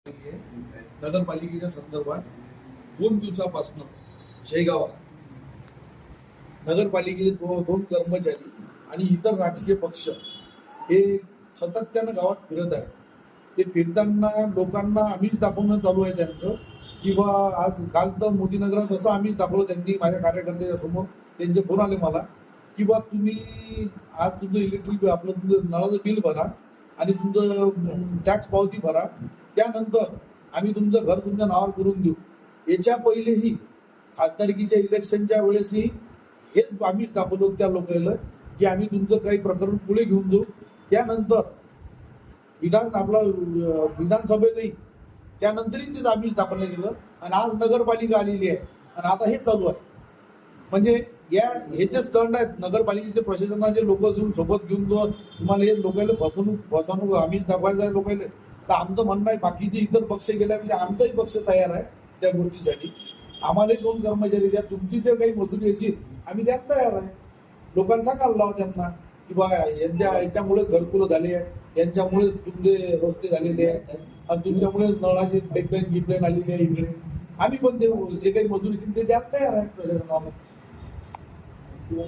नगरपालिकेच्या संदर्भात 2 दिवसापासून शेगावात नगरपालिकेचे दोन कर्मचारी आणि इतर राजकीय पक्ष हे सातत्यानं गावात फिरत आहे. ते फिरताना लोकांना आम्हीच दाखवणं चालू आहे त्यांचं, किंवा आज काल तर मोदीनगरात असं आम्हीच दाखवलं. त्यांनी माझ्या कार्यकर्त्याच्या समोर त्यांचे फोन आले मला, किंवा तुम्ही आज तुमचं इलेक्ट्रिक आपलं तुमचं नळाचं बिल भरा आणि तुमचं टॅक्स पावती भरा, त्यानंतर आम्ही तुमचं घर तुमच्या नावावर करून देऊ. याच्या पहिलेही खासदारकीच्या इलेक्शनच्या वेळेसही हेच आम्हीच दाखवलो त्या लोकांना की आम्ही तुमचं काही प्रकरण पुढे घेऊन जाऊ. त्यानंतर विधानसभेतही त्यानंतरही तेच आम्हीच दाखवलं गेलं. आणि आज नगरपालिका आलेली आहे आणि आता हे चालू आहे. म्हणजे ह्याचे स्टंड आहेत नगरपालिकेचे प्रशासनाचे लोक घेऊन सोबत घेऊन जो तुम्हाला हे लोकांना फसवणूक आम्हीच दाखवायचं आहे लोकांना. तर आमचं म्हणणं आहे बाकीचे इतर पक्ष गेल्या म्हणजे आमचाही पक्ष तयार आहे त्या गोष्टीसाठी. आम्हाला 2 कर्मचारी द्या, तुमची जे काही मजुरी असेल आम्ही द्यायला तयार आहे. लोकांना सांगायला लावा त्यांना की बा याच्यामुळे घरकुलं झाले आहे, यांच्यामुळे तुमचे रस्ते झालेले आहे आणि तुमच्यामुळे नळाची पाईपलाईन गिपलाईन आलेली आहे इकडे. आम्ही पण ते जे काही मजुरी असेल ते द्यायला तयार आहे प्रशासनाला.